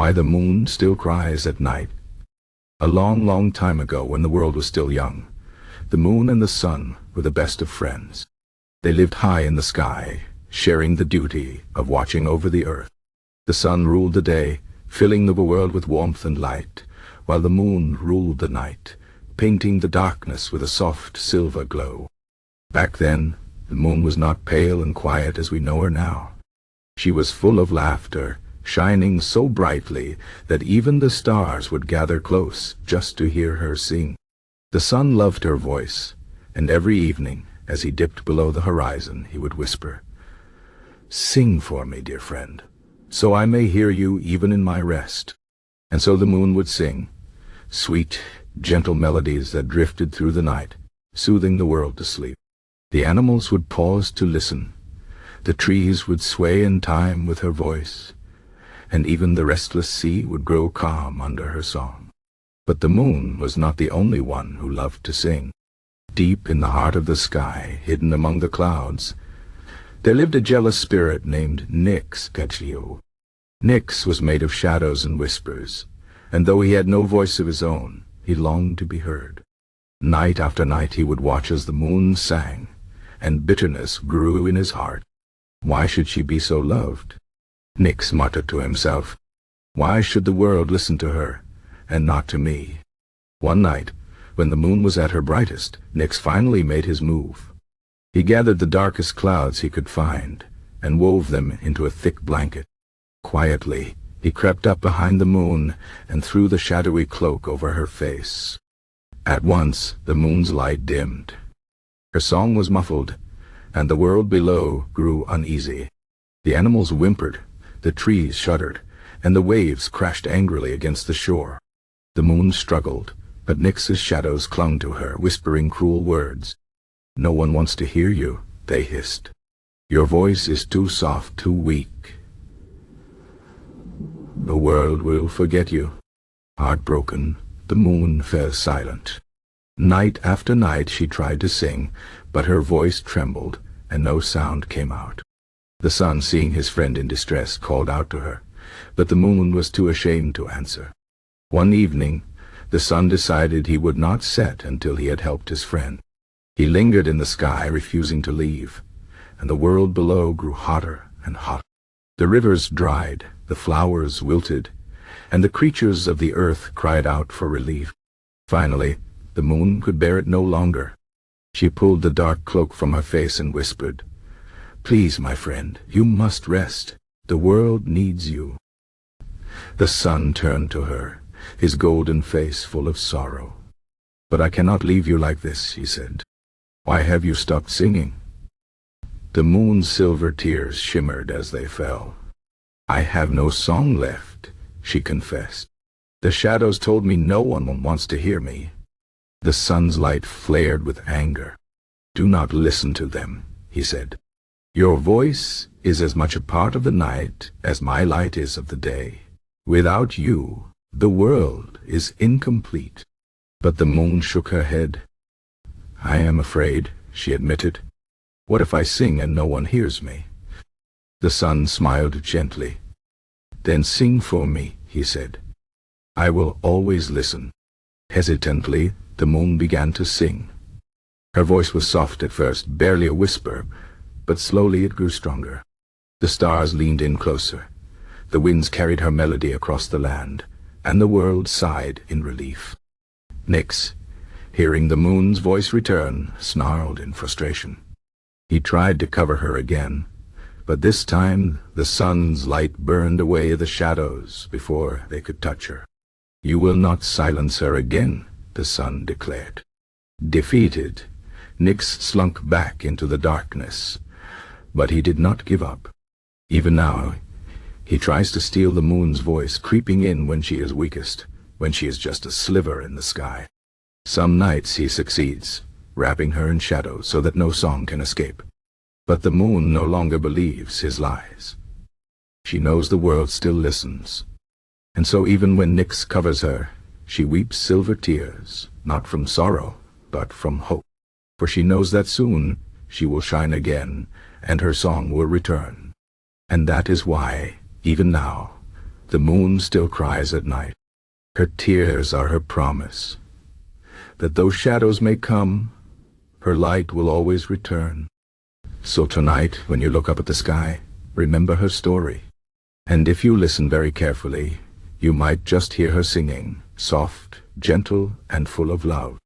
Why the moon still cries at night. A long, long time ago, when the world was still young, the moon and the sun were the best of friends. They lived high in the sky, sharing the duty of watching over the earth. The sun ruled the day, filling the world with warmth and light, while the moon ruled the night, painting the darkness with a soft silver glow. Back then, the moon was not pale and quiet as we know her now. She was full of laughter, shining so brightly that even the stars would gather close just to hear her sing. The sun loved her voice, and every evening, as he dipped below the horizon, he would whisper, "Sing for me, dear friend, so I may hear you even in my rest." And so the moon would sing, sweet, gentle melodies that drifted through the night, soothing the world to sleep. The animals would pause to listen. The trees would sway in time with her voice, and even the restless sea would grow calm under her song. But the moon was not the only one who loved to sing. Deep in the heart of the sky, hidden among the clouds, there lived a jealous spirit named Nix. Nix was made of shadows and whispers, and though he had no voice of his own, he longed to be heard. Night after night he would watch as the moon sang, and bitterness grew in his heart. Why should she be so loved? Nix muttered to himself. Why should the world listen to her, and not to me? One night, when the moon was at her brightest, Nix finally made his move. He gathered the darkest clouds he could find, and wove them into a thick blanket. Quietly, he crept up behind the moon and threw the shadowy cloak over her face. At once, the moon's light dimmed. Her song was muffled, and the world below grew uneasy. The animals whimpered, the trees shuddered, and the waves crashed angrily against the shore. The moon struggled, but Nix's shadows clung to her, whispering cruel words. "No one wants to hear you," they hissed. "Your voice is too soft, too weak. The world will forget you." Heartbroken, the moon fell silent. Night after night she tried to sing, but her voice trembled, and no sound came out. The sun, seeing his friend in distress, called out to her, but the moon was too ashamed to answer. One evening, the sun decided he would not set until he had helped his friend. He lingered in the sky, refusing to leave, and the world below grew hotter and hotter. The rivers dried, the flowers wilted, and the creatures of the earth cried out for relief. Finally, the moon could bear it no longer. She pulled the dark cloak from her face and whispered, "Please, my friend, you must rest. The world needs you." The sun turned to her, his golden face full of sorrow. "But I cannot leave you like this," he said. "Why have you stopped singing?" The moon's silver tears shimmered as they fell. "I have no song left," she confessed. "The shadows told me no one wants to hear me." The sun's light flared with anger. "Do not listen to them," he said. "Your voice is as much a part of the night as my light is of the day. Without you, the world is incomplete." But the moon shook her head. "I am afraid," she admitted. "What if I sing and no one hears me?" The sun smiled gently. "Then sing for me," he said. "I will always listen." Hesitantly, the moon began to sing. Her voice was soft at first, barely a whisper, but slowly it grew stronger. The stars leaned in closer. The winds carried her melody across the land, and the world sighed in relief. Nix, hearing the moon's voice return, snarled in frustration. He tried to cover her again, but this time the sun's light burned away the shadows before they could touch her. "You will not silence her again," the sun declared. Defeated, Nix slunk back into the darkness, but he did not give up. Even now, he tries to steal the moon's voice, creeping in when she is weakest, when she is just a sliver in the sky. Some nights he succeeds, wrapping her in shadows so that no song can escape. But the moon no longer believes his lies. She knows the world still listens, and so even when Nix covers her, she weeps silver tears, not from sorrow, but from hope. For she knows that soon she will shine again, and her song will return. And that is why, even now, The moon still cries at night. Her tears are her promise. That though shadows may come, her light will always return. So tonight, when you look up at the sky, remember her story. And if you listen very carefully, you might just hear her singing, soft, gentle, and full of love.